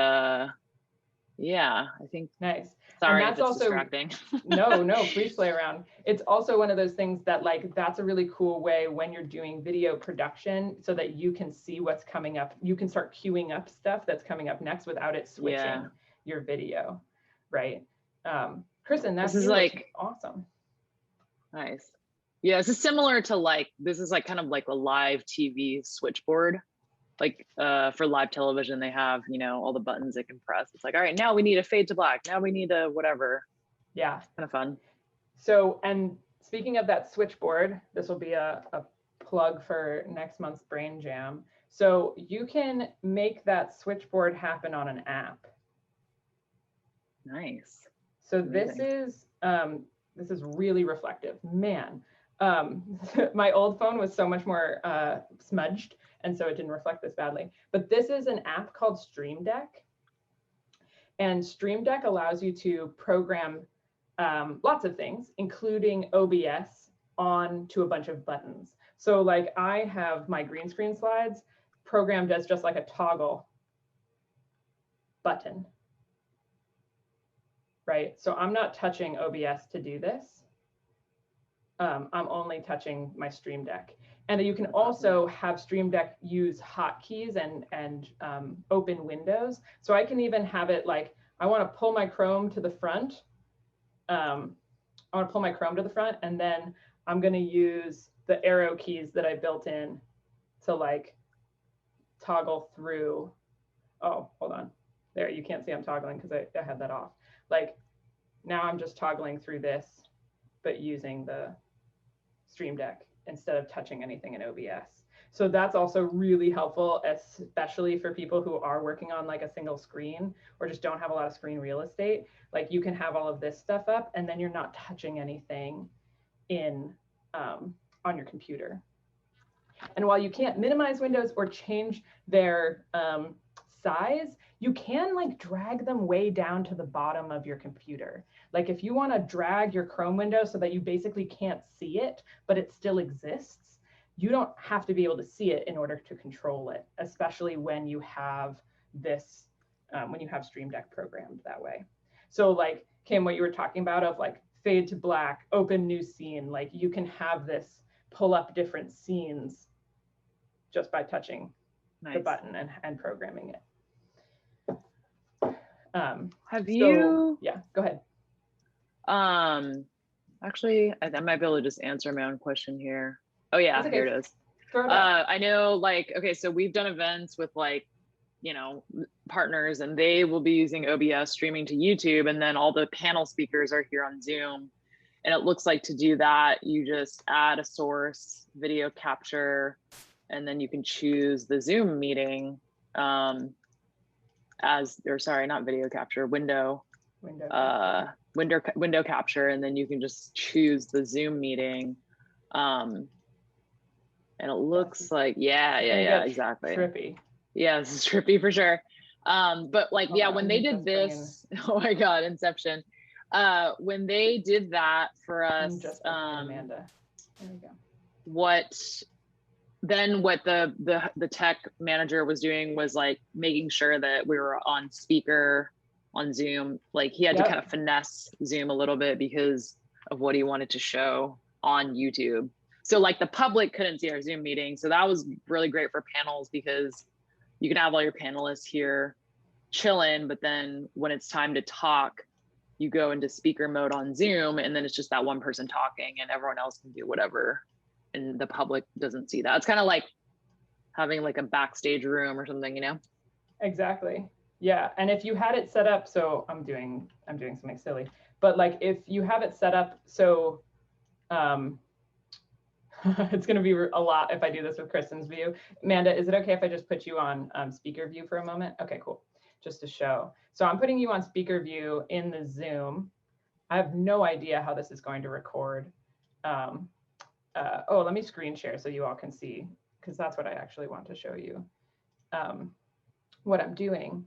C: yeah, I think.
A: Nice.
C: Sorry,
A: and that's
C: if it's
A: also
C: distracting.
A: no, please play around. It's also one of those things that like, that's a really cool way when you're doing video production so that you can see what's coming up. You can start queuing up stuff that's coming up next without it switching your video, right? Kristen, this is like awesome.
C: Nice. Yeah, this is similar to like, this is like kind of like a live TV switchboard. Like for live television, they have, all the buttons they can press. It's like, all right, now we need a fade to black. Now we need a whatever.
A: Yeah.
C: Kind of fun.
A: So, and speaking of that switchboard, this will be a plug for next month's Brain Jam. So you can make that switchboard happen on an app.
C: Nice.
A: So this is really reflective, man. My old phone was so much more smudged, and so it didn't reflect this badly. But this is an app called Stream Deck, and Stream Deck allows you to program lots of things, including OBS, onto a bunch of buttons. So like I have my green screen slides programmed as just like a toggle button. Right, so I'm not touching OBS to do this. I'm only touching my Stream Deck. And you can also have Stream Deck use hotkeys and open windows. So I can even have it like, I want to pull my Chrome to the front. And then I'm going to use the arrow keys that I built in to like toggle through. Oh, hold on. There, you can't see I'm toggling because I had that off. Like now I'm just toggling through this, but using the Stream Deck instead of touching anything in OBS. So that's also really helpful, especially for people who are working on like a single screen or just don't have a lot of screen real estate. Like you can have all of this stuff up and then you're not touching anything in on your computer. And while you can't minimize windows or change their size, you can like drag them way down to the bottom of your computer. Like if you want to drag your Chrome window so that you basically can't see it, but it still exists, you don't have to be able to see it in order to control it, especially when you have this, when you have Stream Deck programmed that way. So like Kim, what you were talking about of like fade to black, open new scene, like you can have this pull up different scenes just by touching the button and programming it. Yeah, go ahead.
C: Actually, I might be able to just answer my own question here. Oh yeah,
A: okay.
C: Here it is. I know, like, okay, so we've done events with like, you know, partners, and they will be using OBS streaming to YouTube, and then all the panel speakers are here on Zoom. And it looks like to do that, you just add a source, video capture, and then you can choose the Zoom meeting not video capture, window capture, and then you can just choose the Zoom meeting. And it looks like, yeah, exactly.
A: Trippy.
C: Yeah, this is trippy for sure. But like, yeah, when they did this, oh my God, Inception. When they did that for us,
A: Amanda. There we go.
C: What the tech manager was doing was like making sure that we were on speaker on Zoom. Like he had to kind of finesse Zoom a little bit because of what he wanted to show on YouTube. So like the public couldn't see our Zoom meeting. So that was really great for panels because you can have all your panelists here chilling, but then when it's time to talk, you go into speaker mode on Zoom, and then it's just that one person talking and everyone else can do whatever. And the public doesn't see that. It's kind of like having like a backstage room or something, you know?
A: Exactly. Yeah. And if you had it set up, so I'm doing something silly, but like if you have it set up, so it's going to be a lot if I do this with Kristen's view. Amanda, is it okay if I just put you on speaker view for a moment? Okay, cool. Just to show. So I'm putting you on speaker view in the Zoom. I have no idea how this is going to record. Let me screen share so you all can see, because that's what I actually want to show you. What I'm doing.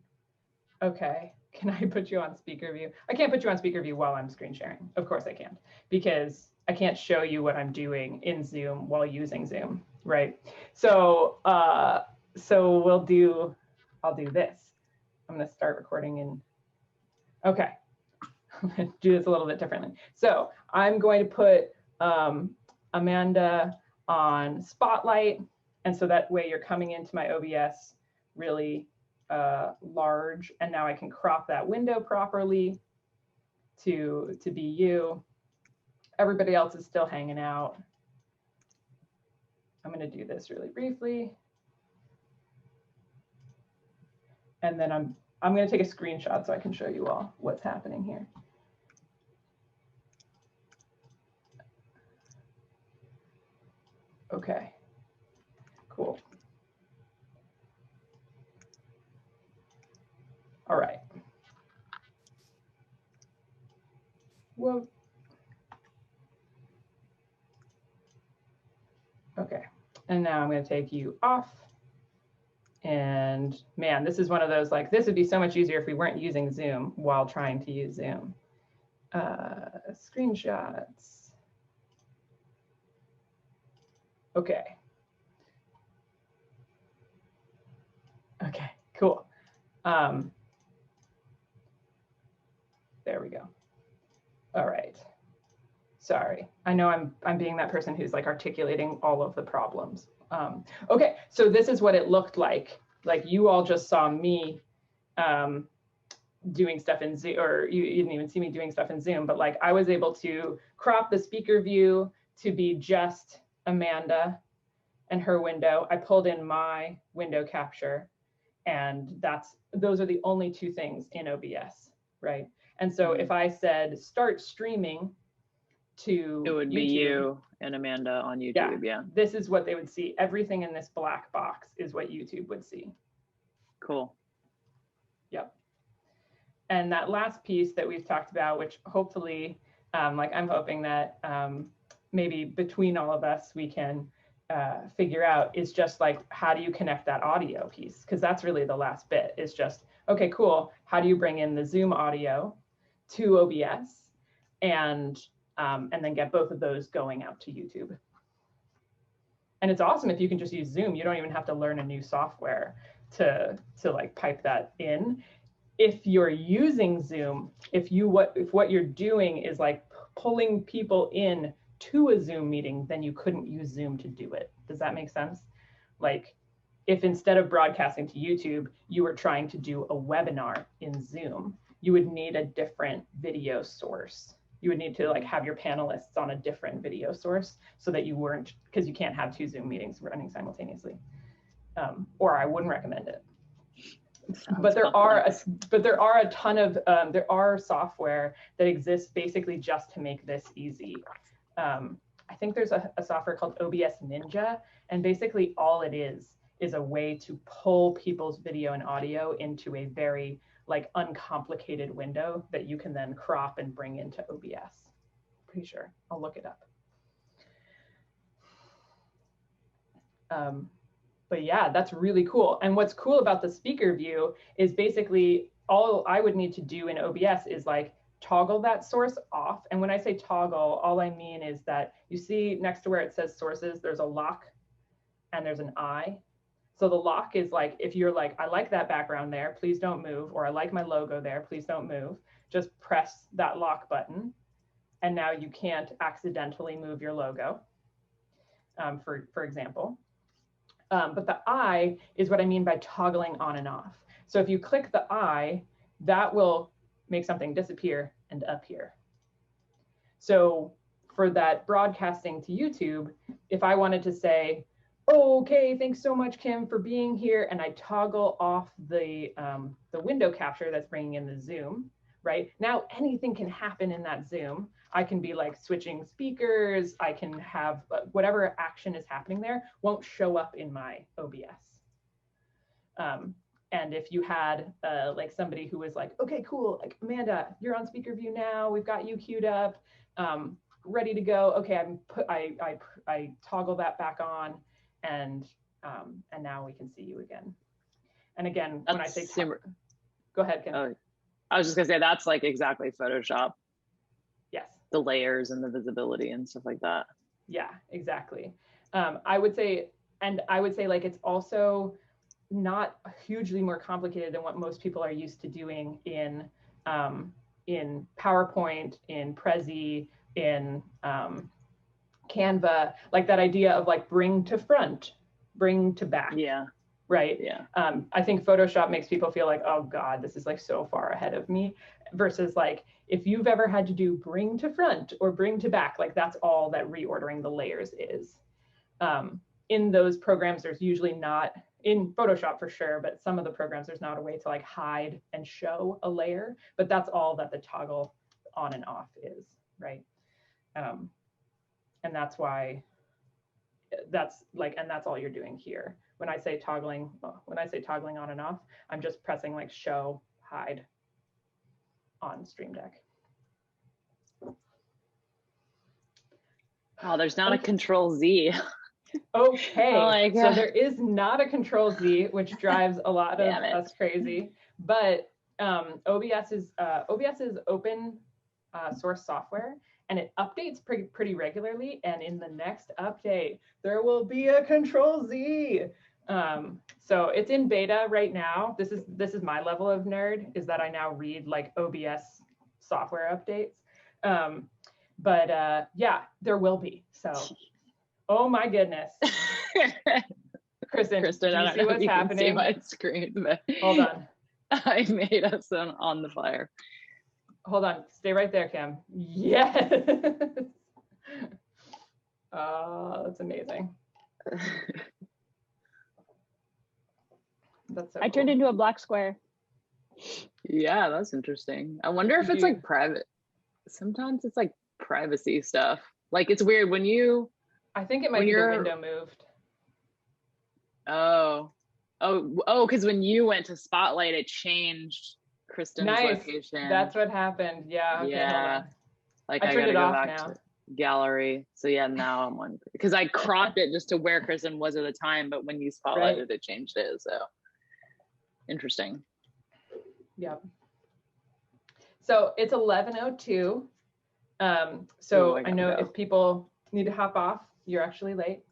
A: Okay, can I put you on speaker view? I can't put you on speaker view while I'm screen sharing. Of course I can't, because I can't show you what I'm doing in Zoom while using Zoom, right? So, I'll do this. I'm going to start recording in, okay. I'm going to do this a little bit differently. So I'm going to put Amanda on spotlight. And so that way you're coming into my OBS really large. And now I can crop that window properly to be you. Everybody else is still hanging out. I'm going to do this really briefly. And then I'm going to take a screenshot so I can show you all what's happening here. Okay, cool. All right. Whoa. Okay, and now I'm going to take you off. And man, this is one of those, like, this would be so much easier if we weren't using Zoom while trying to use Zoom. Screenshots. Okay. Okay, cool. There we go. All right. Sorry, I know I'm being that person who's like articulating all of the problems. Okay, so this is what it looked like. Like you all just saw me doing stuff in Zoom, or you didn't even see me doing stuff in Zoom, but like I was able to crop the speaker view to be just Amanda and her window. I pulled in my window capture, and those are the only two things in OBS, right? And so if I said start streaming, to
C: It would be
A: YouTube.
C: you and Amanda on YouTube. Yeah.
A: This is what they would see. Everything in this black box is what YouTube would see.
C: Cool.
A: Yep. And that last piece that we've talked about, which hopefully, like I'm hoping that maybe between all of us, we can figure out, is just like, how do you connect that audio piece? Because that's really the last bit, is just, okay, cool. How do you bring in the Zoom audio to OBS and then get both of those going out to YouTube? And it's awesome if you can just use Zoom. You don't even have to learn a new software to like pipe that in. If you're using Zoom, if what you're doing is like pulling people in to a Zoom meeting, then you couldn't use Zoom to do it. Does that make sense? Like if instead of broadcasting to YouTube, you were trying to do a webinar in Zoom, you would need a different video source. You would need to like have your panelists on a different video source so that you weren't, because you can't have two Zoom meetings running simultaneously. Or I wouldn't recommend it. But there are a ton of there are software that exists basically just to make this easy. I think there's a software called OBS Ninja, and basically all it is a way to pull people's video and audio into a very like uncomplicated window that you can then crop and bring into OBS. Pretty sure. I'll look it up. But yeah, that's really cool. And what's cool about the speaker view is basically all I would need to do in OBS is like toggle that source off. And when I say toggle, all I mean is that you see next to where it says sources, there's a lock and there's an eye. So the lock is like, if you're like, I like that background there, please don't move, or I like my logo there, please don't move, just press that lock button. And now you can't accidentally move your logo, for example. But the eye is what I mean by toggling on and off. So if you click the eye, that will make something disappear and appear. So for that broadcasting to YouTube, if I wanted to say, oh, okay, thanks so much, Kim, for being here, and I toggle off the window capture that's bringing in the Zoom, right? Now anything can happen in that Zoom. I can be like switching speakers. I can have whatever action is happening there won't show up in my OBS. And if you had like somebody who was like, okay, cool, like Amanda, you're on speaker view now. We've got you queued up, ready to go. Okay, I toggle that back on, and now we can see you again. And again, when I say go ahead, Kim.
C: I was just gonna say that's like exactly Photoshop.
A: Yes.
C: The layers and the visibility and stuff like that.
A: Yeah, exactly. I would say like it's also not hugely more complicated than what most people are used to doing in PowerPoint, in Prezi, in Canva, like that idea of like bring to front, bring to back.
C: Yeah.
A: Right.
C: Yeah.
A: I think Photoshop makes people feel like, oh God, this is like so far ahead of me, versus like, if you've ever had to do bring to front or bring to back, like that's all that reordering the layers is. In those programs, there's usually not, in Photoshop for sure, but some of the programs, there's not a way to like hide and show a layer, but that's all that the toggle on and off is, right? And that's why, that's all you're doing here. When I say toggling on and off, I'm just pressing like show, hide on Stream Deck.
C: Oh, there's not a Control Z.
A: Okay, so there is not a Control Z, which drives a lot of us crazy. But OBS is open source software, and it updates pretty regularly. And in the next update, there will be a Control Z. So it's in beta right now. This is my level of nerd, is that I now read like OBS software updates. But yeah, there will be. So, oh my goodness. Kristen, do you see what's happening?
C: See my screen, but
A: hold on.
C: I made us on the fire.
A: Hold on, stay right there, Kim. Yes. That's amazing. That's so
E: I turned into a black square.
C: Yeah, that's interesting. I wonder if it's like private. Sometimes it's like privacy stuff. Like it's weird when you.
A: I think it might
C: When
A: be the
C: you're-
A: window moved.
C: Because when you went to Spotlight, it changed Kristen's
A: Nice.
C: location.
A: That's what happened. Yeah. Okay, hold
C: Yeah.
A: on.
C: Like
A: I
C: I
A: turned
C: gotta
A: it
C: go
A: off
C: back
A: now.
C: to gallery. So yeah, now I'm on because I cropped it just to where Kristen was at the time, but when you spotlighted
A: Right.
C: it changed it. So interesting.
A: Yep. So it's 11:02. So
C: Ooh, I
A: I
C: gotta
A: know
C: go.
A: if people need to hop off, you're actually late.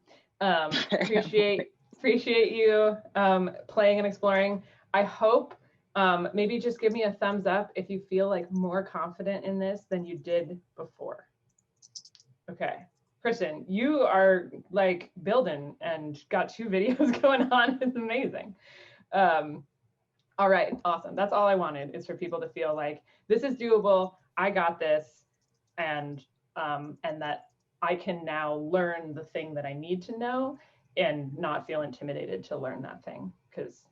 A: Appreciate you playing and exploring. I hope maybe just give me a thumbs up if you feel like more confident in this than you did before. Okay. Kristen, you are like building and got 2 videos going on. It's amazing. All right, awesome. That's all I wanted is for people to feel like this is doable. I got this, and that I can now learn the thing that I need to know and not feel intimidated to learn that thing. Because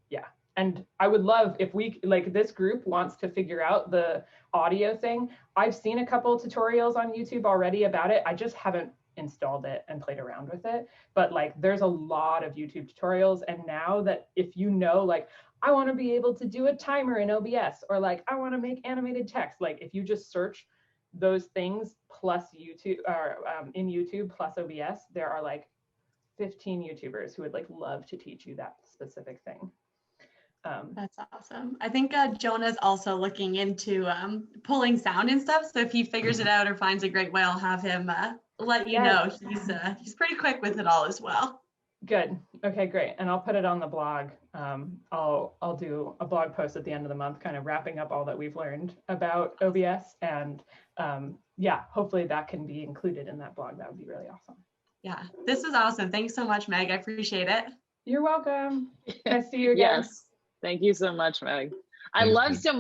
A: yeah. And I would love if we like this group wants to figure out the audio thing. I've seen a couple tutorials on YouTube already about it. I just haven't installed it and played around with it, but like there's a lot of YouTube tutorials. And now that if you know, like I want to be able to do a timer in OBS, or like I want to make animated text, like if you just search those things plus YouTube or in YouTube plus OBS, there are like 15 YouTubers who would like love to teach you that specific thing.
B: That's awesome. I think Jonah's also looking into pulling sound and stuff. So if he figures it out or finds a great way, I'll have him let you know. He's pretty quick with it all as well.
A: Good. Okay, great. And I'll put it on the blog. I'll do a blog post at the end of the month, kind of wrapping up all that we've learned about OBS. And yeah, hopefully that can be included in that blog. That would be really awesome.
B: Yeah, this is awesome. Thanks so much, Meg. I appreciate it.
A: You're welcome. Can I see you again?
C: Yes. Thank you so much, Meg. I
D: Thanks,
C: love
D: Meg.
C: so much